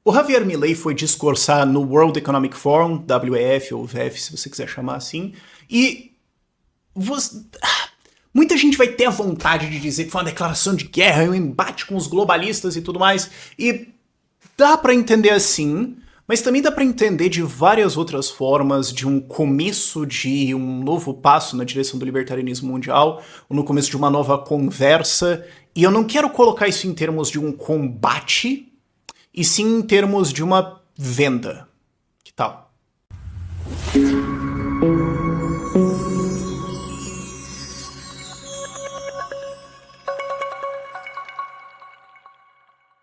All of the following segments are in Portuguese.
O Javier Milei foi discursar no World Economic Forum, WEF ou VF, se você quiser chamar assim, e muita gente vai ter a vontade de dizer que foi uma declaração de guerra, um embate com os globalistas e tudo mais, e dá pra entender assim, mas também dá pra entender de várias outras formas, de um começo de um novo passo na direção do libertarianismo mundial, ou no começo de uma nova conversa, e eu não quero colocar isso em termos de um combate, e sim em termos de uma venda. Que tal?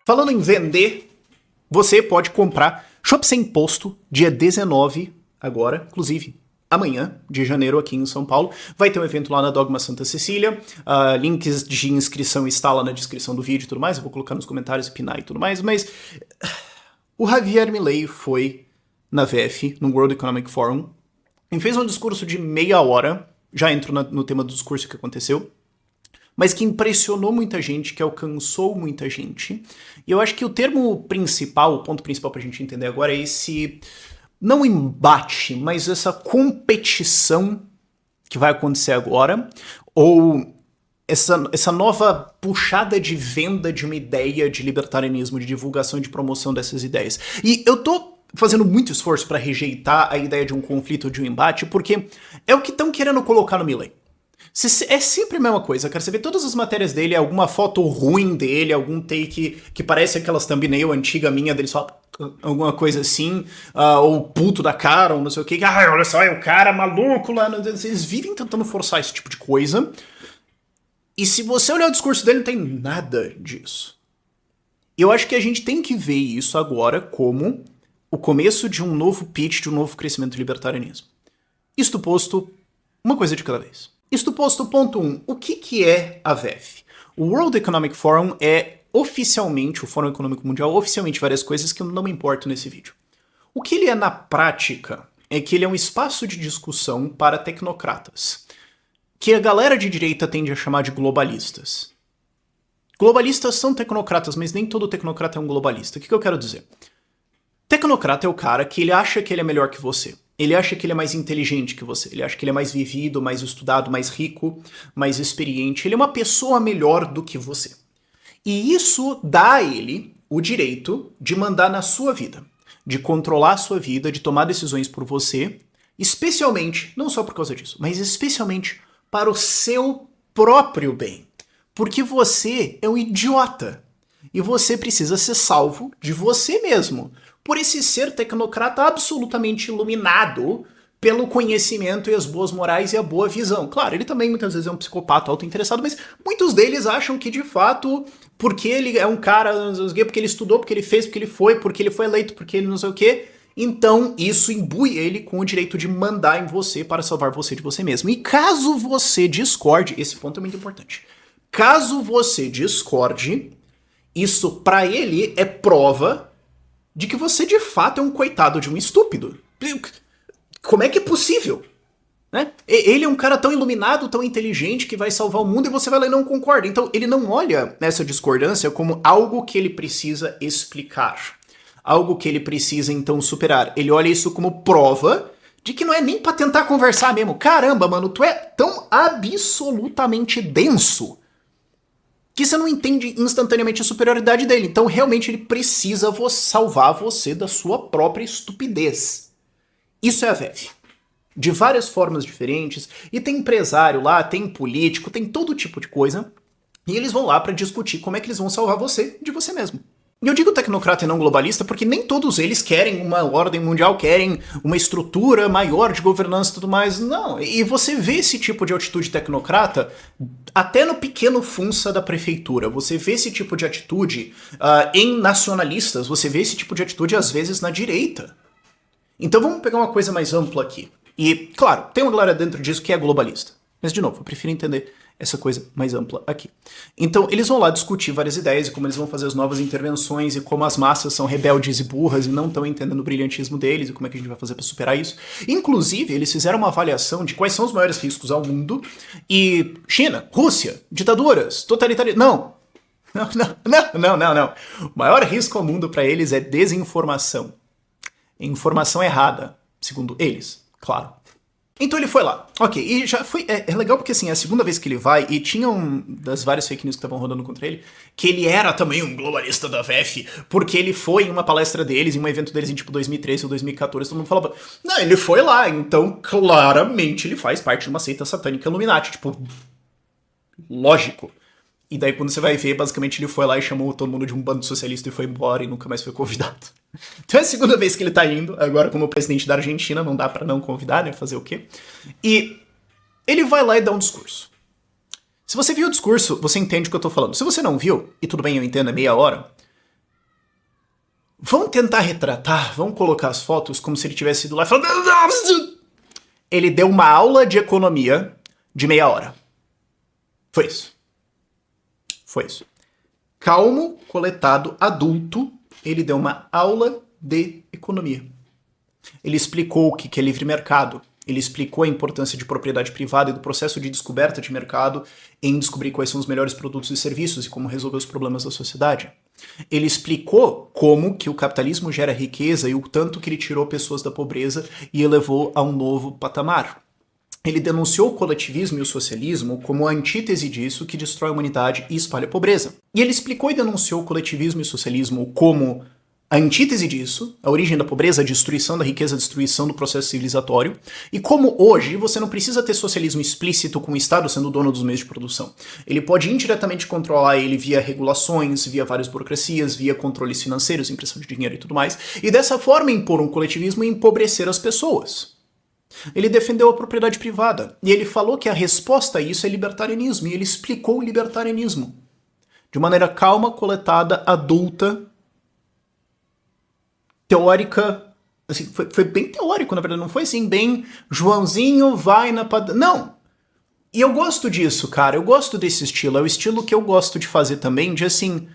Falando em vender, você pode comprar Chopp Sem Imposto, dia 19, agora, inclusive amanhã, de janeiro, aqui em São Paulo. Vai ter um evento lá na Dogma Santa Cecília. Links de inscrição está lá na descrição do vídeo e tudo mais. Eu vou colocar nos comentários, pinar e tudo mais. Mas o Javier Milei foi na VF, no World Economic Forum, e fez um discurso de meia hora. Já entro no tema do discurso que aconteceu. Mas que impressionou muita gente, que alcançou muita gente. E eu acho que o termo principal, o ponto principal pra gente entender agora é esse, não embate, mas essa competição que vai acontecer agora, ou essa nova puxada de venda de uma ideia de libertarianismo, de divulgação e de promoção dessas ideias. E eu tô fazendo muito esforço pra rejeitar a ideia de um conflito ou de um embate, porque é o que estão querendo colocar no Milei. É sempre a mesma coisa, cara. Você vê todas as matérias dele, alguma foto ruim dele, algum take que parece aquelas thumbnail antiga minha dele, só alguma coisa assim, ou puto da cara, ou não sei o que. Olha só, é o cara maluco lá. Eles vivem tentando forçar esse tipo de coisa. E se você olhar o discurso dele, não tem nada disso. Eu acho que a gente tem que ver isso agora como o começo de um novo pitch, de um novo crescimento do libertarianismo. Isto posto, uma coisa de cada vez. Isto posto, ponto 1. O que é a VEF? O World Economic Forum é oficialmente, o Fórum Econômico Mundial, oficialmente várias coisas que eu não me importo nesse vídeo. O que ele é na prática é que ele é um espaço de discussão para tecnocratas, que a galera de direita tende a chamar de globalistas. Globalistas são tecnocratas, mas nem todo tecnocrata é um globalista. O que eu quero dizer? Tecnocrata é o cara que ele acha que ele é melhor que você. Ele acha que ele é mais inteligente que você, ele acha que ele é mais vivido, mais estudado, mais rico, mais experiente. Ele é uma pessoa melhor do que você. E isso dá a ele o direito de mandar na sua vida, de controlar a sua vida, de tomar decisões por você, especialmente, não só por causa disso, mas especialmente para o seu próprio bem. Porque você é um idiota. E você precisa ser salvo de você mesmo. Por esse ser tecnocrata absolutamente iluminado pelo conhecimento e as boas morais e a boa visão. Claro, ele também muitas vezes é um psicopata autointeressado, mas muitos deles acham que de fato, porque ele é um cara, porque ele estudou, porque ele fez, porque ele foi eleito, porque ele não sei o quê, então isso imbui ele com o direito de mandar em você para salvar você de você mesmo. E caso você discorde, esse ponto é muito importante, caso você discorde, isso pra ele é prova de que você de fato é um coitado de um estúpido. Como é que é possível? Né? Ele é um cara tão iluminado, tão inteligente, que vai salvar o mundo e você vai lá e não concorda. Então ele não olha essa discordância como algo que ele precisa explicar. Algo que ele precisa então superar. Ele olha isso como prova de que não é nem pra tentar conversar mesmo. Caramba, mano, tu é tão absolutamente denso que você não entende instantaneamente a superioridade dele. Então, realmente, ele precisa salvar você da sua própria estupidez. Isso é a VEF. De várias formas diferentes. E tem empresário lá, tem político, tem todo tipo de coisa. E eles vão lá pra discutir como é que eles vão salvar você de você mesmo. E eu digo tecnocrata e não globalista porque nem todos eles querem uma ordem mundial, querem uma estrutura maior de governança e tudo mais. Não, e você vê esse tipo de atitude tecnocrata até no pequeno funça da prefeitura. Você vê esse tipo de atitude em nacionalistas, você vê esse tipo de atitude às vezes na direita. Então vamos pegar uma coisa mais ampla aqui. E, claro, tem uma galera dentro disso que é globalista. Mas, de novo, eu prefiro entender essa coisa mais ampla aqui. Então, eles vão lá discutir várias ideias e como eles vão fazer as novas intervenções e como as massas são rebeldes e burras e não estão entendendo o brilhantismo deles e como é que a gente vai fazer para superar isso. Inclusive, eles fizeram uma avaliação de quais são os maiores riscos ao mundo e China, Rússia, ditaduras, totalitárias... Não! Não. O maior risco ao mundo para eles é desinformação. Informação errada, segundo eles, claro. Então ele foi lá. Ok, e já foi. É legal porque assim, é a segunda vez que ele vai, e tinha das várias fake news que estavam rodando contra ele, que ele era também um globalista da VF, porque ele foi em uma palestra deles, em um evento deles em tipo 2013 ou 2014, todo mundo falava, não, ele foi lá, então claramente ele faz parte de uma seita satânica Illuminati, tipo, lógico. E daí quando você vai ver, basicamente ele foi lá e chamou todo mundo de um bando socialista e foi embora e nunca mais foi convidado. Então é a segunda vez que ele tá indo, agora como presidente da Argentina, não dá pra não convidar, né, fazer o quê? E ele vai lá e dá um discurso. Se você viu o discurso, você entende o que eu tô falando. Se você não viu, e tudo bem, eu entendo, é meia hora, vão tentar retratar, vão colocar as fotos como se ele tivesse ido lá e falando... Ele deu uma aula de economia de meia hora. Foi isso. Foi isso. Calmo, coletado, adulto, ele deu uma aula de economia. Ele explicou o que é livre mercado. Ele explicou a importância de propriedade privada e do processo de descoberta de mercado em descobrir quais são os melhores produtos e serviços e como resolver os problemas da sociedade. Ele explicou como que o capitalismo gera riqueza e o tanto que ele tirou pessoas da pobreza e elevou a um novo patamar. Ele denunciou o coletivismo e o socialismo como a antítese disso que destrói a humanidade e espalha a pobreza. E ele explicou e denunciou o coletivismo e o socialismo como a antítese disso, a origem da pobreza, a destruição da riqueza, a destruição do processo civilizatório, e como hoje você não precisa ter socialismo explícito com o Estado sendo dono dos meios de produção. Ele pode indiretamente controlar ele via regulações, via várias burocracias, via controles financeiros, impressão de dinheiro e tudo mais, e dessa forma impor um coletivismo e empobrecer as pessoas. Ele defendeu a propriedade privada, e ele falou que a resposta a isso é libertarianismo, e ele explicou o libertarianismo. De maneira calma, coletada, adulta, teórica, assim, foi bem teórico, na verdade, não foi assim, bem Joãozinho vai na padaria. Não! E eu gosto disso, cara, eu gosto desse estilo, é o estilo que eu gosto de fazer também, de assim,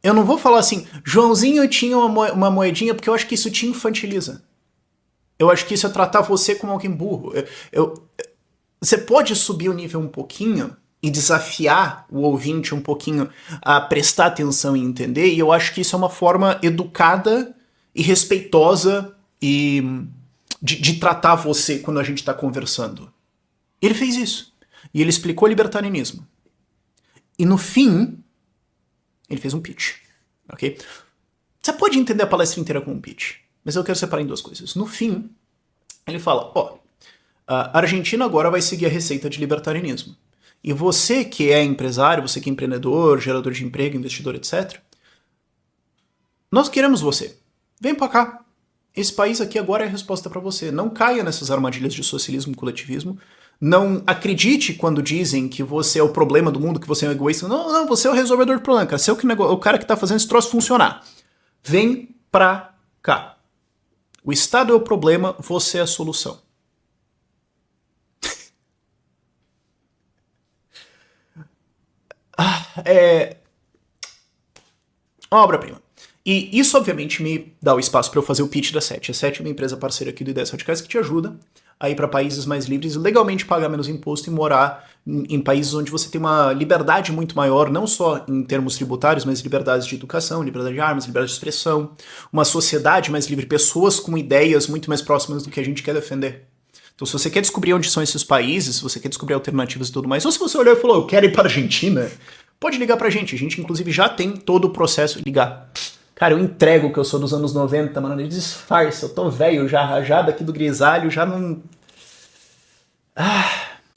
eu não vou falar assim, Joãozinho tinha uma moedinha, porque eu acho que isso te infantiliza. Eu acho que isso é tratar você como alguém burro. Você pode subir o nível um pouquinho e desafiar o ouvinte um pouquinho a prestar atenção e entender, e eu acho que isso é uma forma educada e respeitosa e de tratar você quando a gente está conversando. Ele fez isso. E ele explicou o libertarianismo. E no fim, ele fez um pitch. Ok? Você pode entender a palestra inteira como um pitch. Mas eu quero separar em duas coisas. No fim, ele fala, a Argentina agora vai seguir a receita de libertarianismo. E você que é empresário, você que é empreendedor, gerador de emprego, investidor, etc., nós queremos você. Vem pra cá. Esse país aqui agora é a resposta pra você. Não caia nessas armadilhas de socialismo e coletivismo. Não acredite quando dizem que você é o problema do mundo, que você é um egoísta. Não, você é o resolvedor do problema, cara. Você é o cara que tá fazendo esse troço funcionar. Vem pra cá. O Estado é o problema, você é a solução. É uma obra-prima. E isso, obviamente, me dá o espaço para eu fazer o pitch da SET. A SET é uma empresa parceira aqui do Ideias Radicais que te ajuda a ir para países mais livres e legalmente pagar menos imposto e morar em países onde você tem uma liberdade muito maior, não só em termos tributários, mas liberdades de educação, liberdade de armas, liberdade de expressão, uma sociedade mais livre, pessoas com ideias muito mais próximas do que a gente quer defender. Então, se você quer descobrir onde são esses países, se você quer descobrir alternativas e tudo mais, ou se você olhou e falou, eu quero ir para a Argentina, pode ligar pra gente. A gente, inclusive, já tem todo o processo. Ligar. Cara, eu entrego que eu sou dos anos 90, mano. Disfarça, eu tô velho já, rajado aqui do grisalho, já não...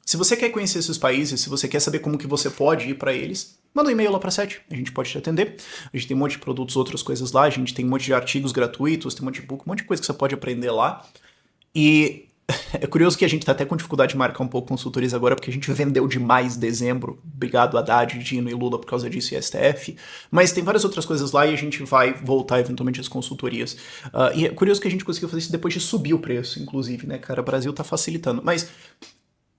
Se você quer conhecer esses países, se você quer saber como que você pode ir pra eles, manda um e-mail lá pra SET, a gente pode te atender. A gente tem um monte de produtos, outras coisas lá, a gente tem um monte de artigos gratuitos, tem um monte de book, um monte de coisa que você pode aprender lá. E é curioso que a gente tá até com dificuldade de marcar um pouco consultorias agora, porque a gente vendeu demais dezembro. Obrigado, Haddad, Dino e Lula por causa disso e STF. Mas tem várias outras coisas lá e a gente vai voltar eventualmente às consultorias. E é curioso que a gente conseguiu fazer isso depois de subir o preço, inclusive, né, cara? O Brasil tá facilitando. Mas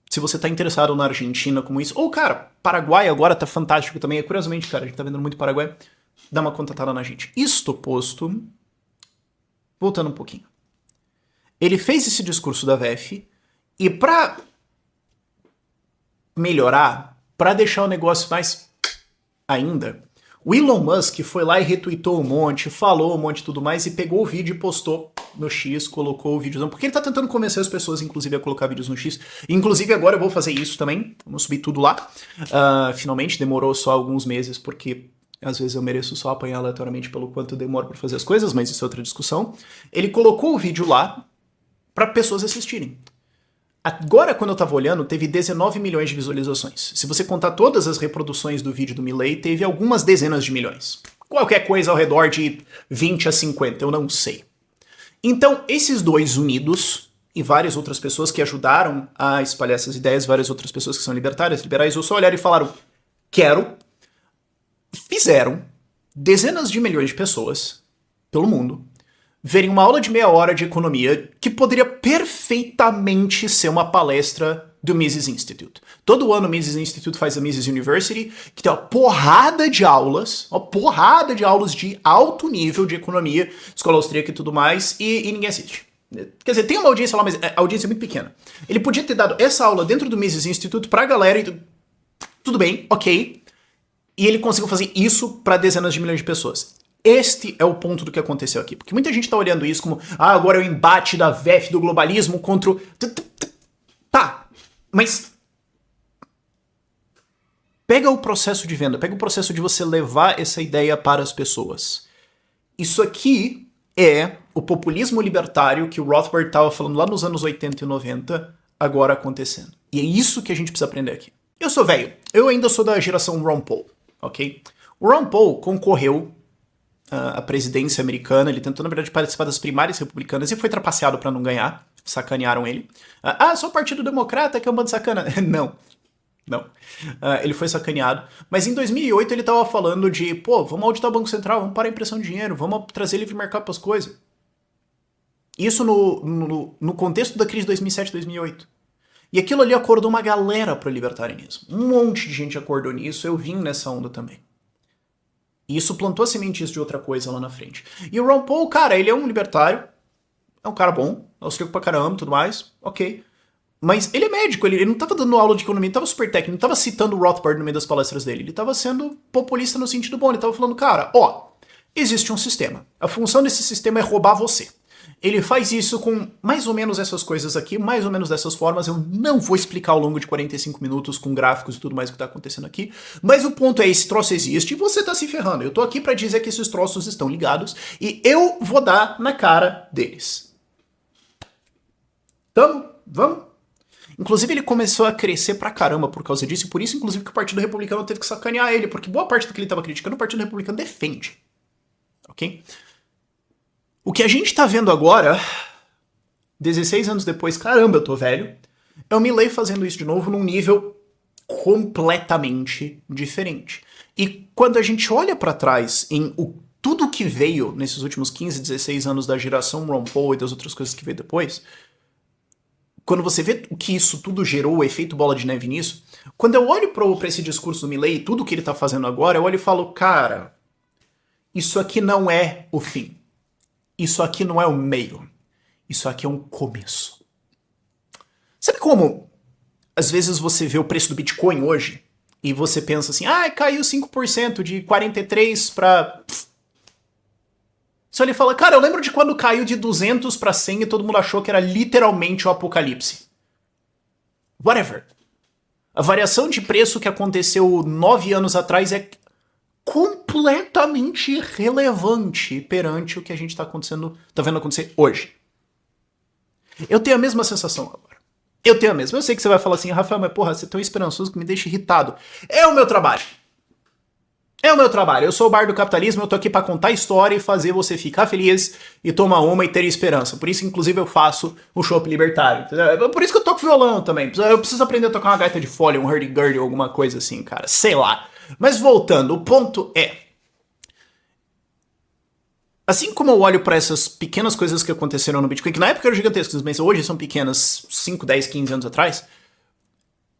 se você tá interessado na Argentina como isso, ou, cara, Paraguai agora tá fantástico também. Curiosamente, cara, a gente tá vendendo muito Paraguai. Dá uma contatada na gente. Isto posto, voltando um pouquinho. Ele fez esse discurso da VF e pra melhorar, pra deixar o negócio mais ainda, O Elon Musk foi lá e retweetou um monte, falou um monte e tudo mais, e pegou o vídeo e postou no X, colocou o vídeo. Porque ele tá tentando convencer as pessoas, inclusive, a colocar vídeos no X. Inclusive, agora eu vou fazer isso também. Vamos subir tudo lá. Finalmente, demorou só alguns meses, porque às vezes eu mereço só apanhar aleatoriamente pelo quanto eu demoro pra fazer as coisas, mas isso é outra discussão. Ele colocou o vídeo lá para pessoas assistirem. Agora, quando eu tava olhando, teve 19 milhões de visualizações. Se você contar todas as reproduções do vídeo do Milley, teve algumas dezenas de milhões. Qualquer coisa ao redor de 20 a 50, eu não sei. Então, esses dois unidos, e várias outras pessoas que ajudaram a espalhar essas ideias, várias outras pessoas que são libertárias, liberais, ou só olharam e falaram, quero, fizeram dezenas de milhões de pessoas pelo mundo verem uma aula de meia hora de economia que poderia perfeitamente ser uma palestra do Mises Institute. Todo ano o Mises Institute faz a Mises University, que tem uma porrada de aulas de alto nível de economia, escola austríaca e tudo mais, e ninguém assiste. Quer dizer, tem uma audiência lá, mas a audiência é muito pequena. Ele podia ter dado essa aula dentro do Mises Institute pra galera e tudo bem, ok. E ele conseguiu fazer isso pra dezenas de milhões de pessoas. Este é o ponto do que aconteceu aqui. Porque muita gente tá olhando isso como, agora é o embate da VEF do globalismo contra o... Tá, mas... Pega o processo de venda, pega o processo de você levar essa ideia para as pessoas. Isso aqui é o populismo libertário que o Rothbard estava falando lá nos anos 80 e 90, agora acontecendo. E é isso que a gente precisa aprender aqui. Eu sou velho, eu ainda sou da geração Ron Paul, ok? O Ron Paul concorreu a presidência americana, ele tentou, na verdade, participar das primárias republicanas e foi trapaceado para não ganhar, sacanearam ele. Só o Partido Democrata que é um bando de sacana. Não. Ele foi sacaneado. Mas em 2008 ele tava falando de, vamos auditar o Banco Central, vamos parar a impressão de dinheiro, vamos trazer livre mercado pras coisas. Isso no contexto da crise de 2007, 2008. E aquilo ali acordou uma galera pro libertarianismo. Um monte de gente acordou nisso, eu vim nessa onda também. E isso plantou sementes de outra coisa lá na frente. E o Ron Paul, cara, ele é um libertário, é um cara bom, austríaco pra caramba e tudo mais, ok. Mas ele é médico, ele não tava dando aula de economia, ele tava super técnico, não tava citando o Rothbard no meio das palestras dele, ele tava sendo populista no sentido bom, ele tava falando, cara, existe um sistema, a função desse sistema é roubar você. Ele faz isso com mais ou menos essas coisas aqui, mais ou menos dessas formas. Eu não vou explicar ao longo de 45 minutos com gráficos e tudo mais o que tá acontecendo aqui. Mas o ponto é, esse troço existe e você tá se ferrando. Eu tô aqui pra dizer que esses troços estão ligados e eu vou dar na cara deles. Vamos? Inclusive ele começou a crescer pra caramba por causa disso. E por isso, inclusive, que o Partido Republicano teve que sacanear ele. Porque boa parte do que ele tava criticando, o Partido Republicano defende. Ok? O que a gente tá vendo agora, 16 anos depois, caramba, eu tô velho, é o Milley fazendo isso de novo num nível completamente diferente. E quando a gente olha pra trás em tudo que veio nesses últimos 15, 16 anos da geração Ron Paul e das outras coisas que veio depois, quando você vê o que isso tudo gerou, o efeito bola de neve nisso, quando eu olho pra esse discurso do Milley e tudo que ele tá fazendo agora, eu olho e falo, cara, isso aqui não é o fim. Isso aqui não é o meio. Isso aqui é um começo. Sabe como, às vezes, você vê o preço do Bitcoin hoje e você pensa assim, caiu 5% de 43 pra... Só ele fala, cara, eu lembro de quando caiu de 200 pra 100 e todo mundo achou que era literalmente o apocalipse. Whatever. A variação de preço que aconteceu 9 anos atrás é completamente irrelevante perante o que a gente tá vendo acontecer hoje. Eu tenho a mesma sensação agora. Eu sei que você vai falar assim, Rafael, mas porra, você é tão esperançoso que me deixa irritado. É o meu trabalho. Eu sou o bar do capitalismo, eu tô aqui pra contar história e fazer você ficar feliz e tomar uma e ter esperança. Por isso, inclusive, eu faço o chopp libertário. Por isso que eu toco violão também. Eu preciso aprender a tocar uma gaita de folha, um hurdy-gurdy ou alguma coisa assim, cara. Sei lá. Mas voltando, o ponto é... Assim como eu olho pra essas pequenas coisas que aconteceram no Bitcoin, que na época eram gigantescas, mas hoje são pequenas, 5, 10, 15 anos atrás,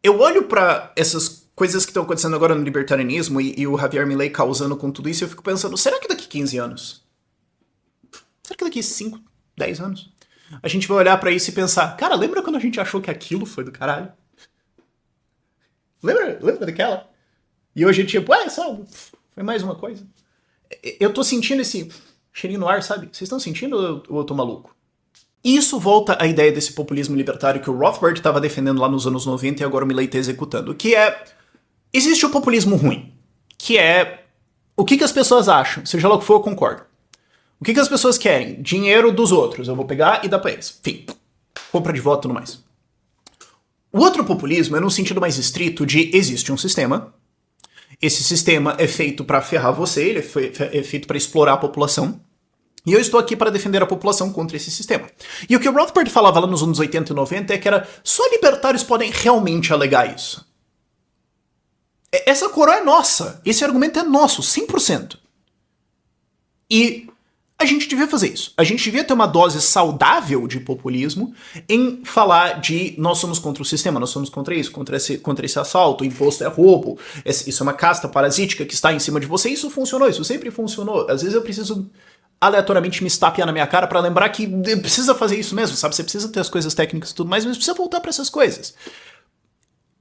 eu olho pra essas coisas que estão acontecendo agora no libertarianismo e o Javier Milley causando com tudo isso, eu fico pensando, será que daqui 15 anos? Será que daqui 5, 10 anos? A gente vai olhar pra isso e pensar, cara, lembra quando a gente achou que aquilo foi do caralho? Lembra daquela? E hoje, tipo, Foi mais uma coisa. Eu tô sentindo esse cheirinho no ar, sabe? Vocês estão sentindo ou eu tô maluco? E isso volta à ideia desse populismo libertário que o Rothbard estava defendendo lá nos anos 90 e agora o Milley está executando, que é... Existe o populismo ruim, que é... O que as pessoas acham? Seja lá o que for, eu concordo. O que as pessoas querem? Dinheiro dos outros. Eu vou pegar e dar pra eles. Fim. Compra de voto e tudo mais. O outro populismo é no sentido mais estrito de existe um sistema. Esse sistema é feito pra ferrar você, ele é feito pra explorar a população. E eu estou aqui para defender a população contra esse sistema. E o que o Rothbard falava lá nos anos 80 e 90 é que era só libertários podem realmente alegar isso. Essa coroa é nossa. Esse argumento é nosso, 100%. E a gente devia fazer isso. A gente devia ter uma dose saudável de populismo em falar de nós somos contra o sistema, nós somos contra isso, contra esse assalto, o imposto é roubo, isso é uma casta parasítica que está em cima de você. Isso funcionou, isso sempre funcionou. Às vezes eu preciso aleatoriamente me estapear na minha cara pra lembrar que precisa fazer isso mesmo, sabe? Você precisa ter as coisas técnicas e tudo mais, mas precisa voltar pra essas coisas.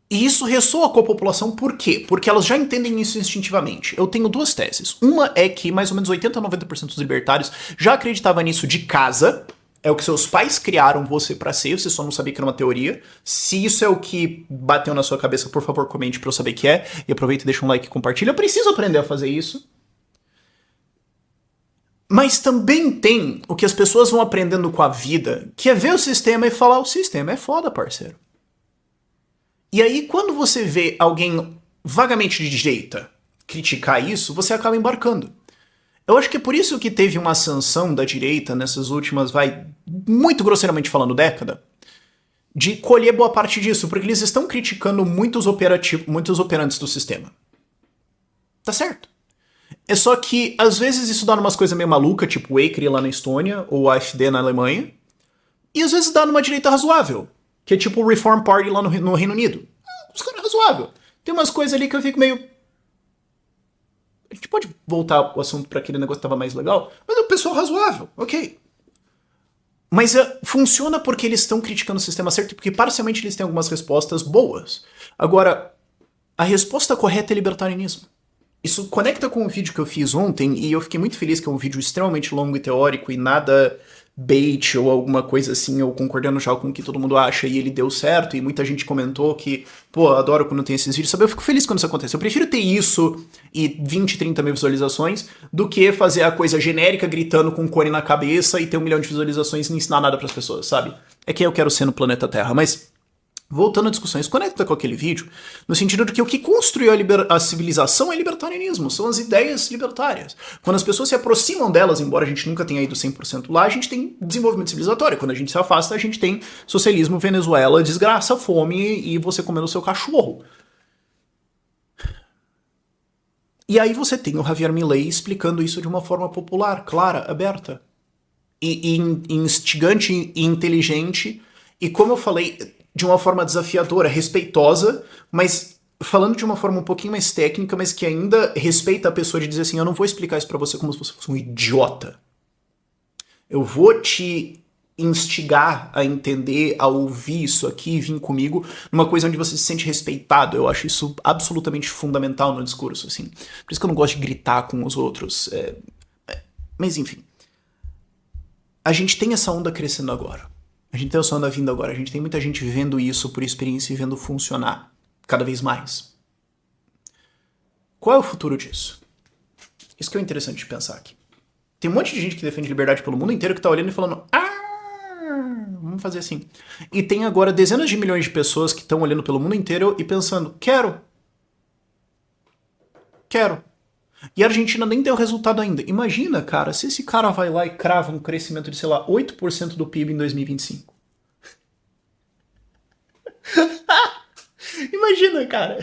E isso ressoa com a população por quê? Porque elas já entendem isso instintivamente. Eu tenho duas teses. Uma é que mais ou menos 80 a 90% dos libertários já acreditavam nisso de casa. É o que seus pais criaram você pra ser, você só não sabia que era uma teoria. Se isso é o que bateu na sua cabeça, por favor, comente pra eu saber que é. E aproveita e deixa um like e compartilha. Eu preciso aprender a fazer isso. Mas também tem o que as pessoas vão aprendendo com a vida, que é ver o sistema e falar, o sistema é foda, parceiro. E aí, quando você vê alguém vagamente de direita criticar isso, você acaba embarcando. Eu acho que é por isso que teve uma ascensão da direita nessas últimas, muito grosseiramente falando, década, de colher boa parte disso, porque eles estão criticando muitos operantes do sistema. Tá certo. É só que, às vezes, isso dá numas coisas meio malucas, tipo o ECRI lá na Estônia, ou o AfD na Alemanha, e às vezes dá numa direita razoável, que é tipo o Reform Party lá no Reino Unido. Os caras razoável. Tem umas coisas ali que eu fico meio... A gente pode voltar o assunto pra aquele negócio que tava mais legal, mas é um pessoal razoável, ok. Mas funciona porque eles estão criticando o sistema certo, porque parcialmente eles têm algumas respostas boas. Agora, a resposta correta é libertarianismo. Isso conecta com um vídeo que eu fiz ontem, e eu fiquei muito feliz que é um vídeo extremamente longo e teórico, e nada bait ou alguma coisa assim, ou concordando já com o que todo mundo acha, e ele deu certo, e muita gente comentou que, pô, eu adoro quando tem esses vídeos, sabe? Eu fico feliz quando isso acontece. Eu prefiro ter isso e 20, 30 mil visualizações, do que fazer a coisa genérica gritando com um cone na cabeça e ter 1 milhão de visualizações e não ensinar nada pras pessoas, sabe? É que eu quero ser no planeta Terra, mas... Voltando à discussão, isso conecta com aquele vídeo, no sentido de que o que construiu a civilização é libertarianismo, são as ideias libertárias. Quando as pessoas se aproximam delas, embora a gente nunca tenha ido 100% lá, a gente tem desenvolvimento civilizatório. Quando a gente se afasta, a gente tem socialismo, Venezuela, desgraça, fome e você comendo o seu cachorro. E aí você tem o Javier Milei explicando isso de uma forma popular, clara, aberta, e instigante e inteligente, e como eu falei... de uma forma desafiadora, respeitosa, mas falando de uma forma um pouquinho mais técnica, mas que ainda respeita a pessoa de dizer assim, eu não vou explicar isso pra você como se você fosse um idiota. Eu vou te instigar a entender, a ouvir isso aqui e vir comigo numa coisa onde você se sente respeitado. Eu acho isso absolutamente fundamental no discurso, assim. Por isso que eu não gosto de gritar com os outros. Mas enfim. A gente tem essa onda crescendo agora. A gente tem essa onda vindo agora. A gente tem muita gente vivendo isso por experiência e vendo funcionar cada vez mais. Qual é o futuro disso? Isso que é interessante de pensar aqui. Tem um monte de gente que defende liberdade pelo mundo inteiro que tá olhando e falando, vamos fazer assim. E tem agora dezenas de milhões de pessoas que estão olhando pelo mundo inteiro e pensando, quero. E a Argentina nem deu resultado ainda. Imagina, cara, se esse cara vai lá e crava um crescimento de, sei lá, 8% do PIB em 2025. Imagina, cara.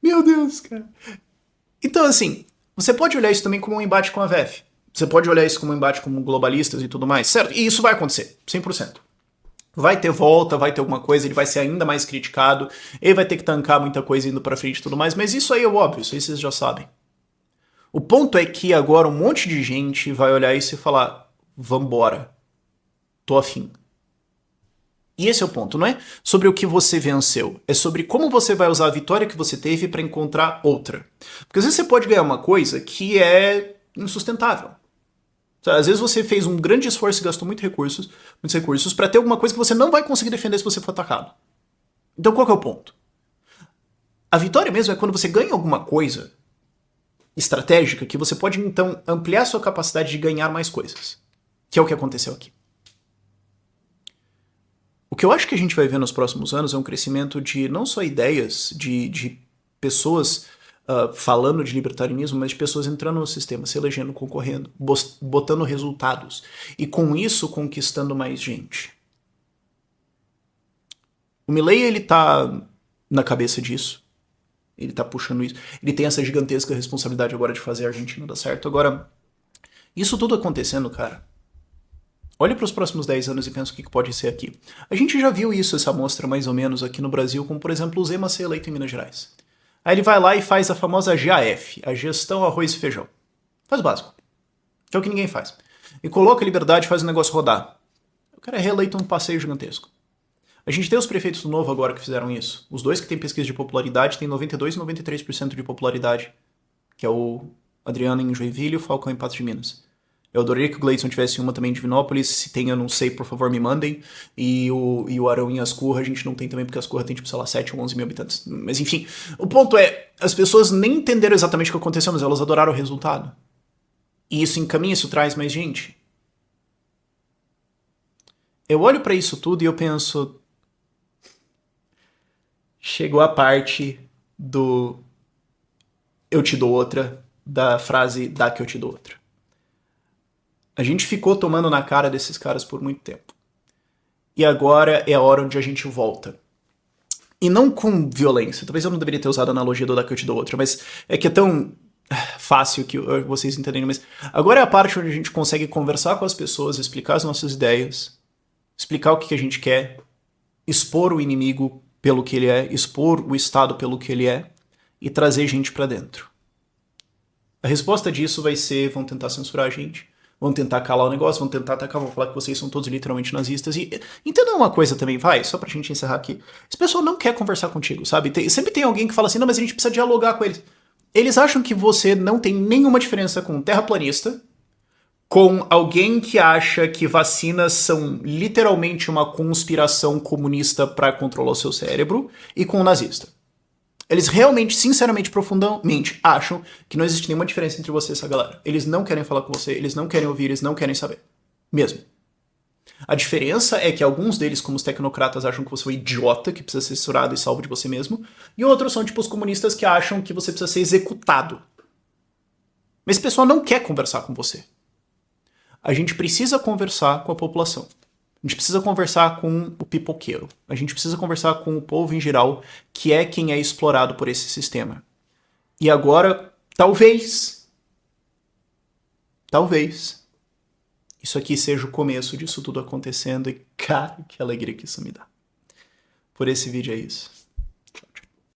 Meu Deus, cara. Então, assim, você pode olhar isso também como um embate com a VEF. Você pode olhar isso como um embate com globalistas e tudo mais, certo? E isso vai acontecer, 100%. Vai ter volta, vai ter alguma coisa, ele vai ser ainda mais criticado, ele vai ter que tancar muita coisa indo pra frente e tudo mais, mas isso aí é óbvio, isso aí vocês já sabem. O ponto é que agora um monte de gente vai olhar isso e falar, vambora, tô afim. E esse é o ponto, não é sobre o que você venceu, é sobre como você vai usar a vitória que você teve para encontrar outra. Porque às vezes você pode ganhar uma coisa que é insustentável. Às vezes você fez um grande esforço e gastou muitos recursos para ter alguma coisa que você não vai conseguir defender se você for atacado. Então qual que é o ponto? A vitória mesmo é quando você ganha alguma coisa estratégica que você pode então ampliar sua capacidade de ganhar mais coisas. Que é o que aconteceu aqui. O que eu acho que a gente vai ver nos próximos anos é um crescimento de não só ideias, de pessoas falando de libertarianismo, mas de pessoas entrando no sistema, se elegendo, concorrendo, botando resultados. E com isso conquistando mais gente. O Milei, ele tá na cabeça disso. Ele tá puxando isso. Ele tem essa gigantesca responsabilidade agora de fazer a Argentina dar certo. Agora, isso tudo acontecendo, cara. Olha para os próximos 10 anos e pensa o que pode ser aqui. A gente já viu isso, essa amostra mais ou menos aqui no Brasil, como por exemplo o Zema ser eleito em Minas Gerais. Aí ele vai lá e faz a famosa GAF, a gestão arroz e feijão. Faz o básico. Que é o que ninguém faz. E coloca a liberdade e faz o negócio rodar. O cara é reeleito num passeio gigantesco. A gente tem os prefeitos do Novo agora que fizeram isso. Os dois que têm pesquisa de popularidade têm 92% e 93% de popularidade. Que é o Adriano em Joinville e o Falcão em Patos de Minas. Eu adoraria que o Gleidson tivesse uma também em Divinópolis. Se tem, eu não sei, por favor, me mandem. E o Arão em Ascurra a gente não tem também, porque Ascurra tem, tipo, sei lá, 7 ou 11 mil habitantes. Mas enfim, o ponto é, as pessoas nem entenderam exatamente o que aconteceu, mas elas adoraram o resultado. E isso encaminha, isso traz mais gente. Eu olho pra isso tudo e eu penso... Chegou a parte do eu te dou outra, da frase dá que eu te dou outra. A gente ficou tomando na cara desses caras por muito tempo. E agora é a hora onde a gente volta. E não com violência. Talvez eu não deveria ter usado a analogia do dá que eu te dou outra, mas é que é tão fácil que vocês entenderem. Mas agora é a parte onde a gente consegue conversar com as pessoas, explicar as nossas ideias, explicar o que a gente quer, expor o inimigo pelo que ele é, expor o Estado pelo que ele é e trazer gente pra dentro. A resposta disso vai ser, vão tentar censurar a gente, vão tentar calar o negócio, vão tentar atacar, vão falar que vocês são todos literalmente nazistas. E entenda uma coisa também, vai, só pra gente encerrar aqui. Esse pessoal não quer conversar contigo, sabe? Sempre tem alguém que fala assim, não, mas a gente precisa dialogar com eles. Eles acham que você não tem nenhuma diferença com um terraplanista, com alguém que acha que vacinas são literalmente uma conspiração comunista para controlar o seu cérebro, e com um nazista. Eles realmente, sinceramente, profundamente acham que não existe nenhuma diferença entre você e essa galera. Eles não querem falar com você, eles não querem ouvir, eles não querem saber. Mesmo. A diferença é que alguns deles, como os tecnocratas, acham que você é um idiota, que precisa ser censurado e salvo de você mesmo, e outros são tipo os comunistas que acham que você precisa ser executado. Mas esse pessoal não quer conversar com você. A gente precisa conversar com a população. A gente precisa conversar com o pipoqueiro. A gente precisa conversar com o povo em geral, que é quem é explorado por esse sistema. E agora, talvez, isso aqui seja o começo disso tudo acontecendo e, cara, que alegria que isso me dá. Por esse vídeo é isso.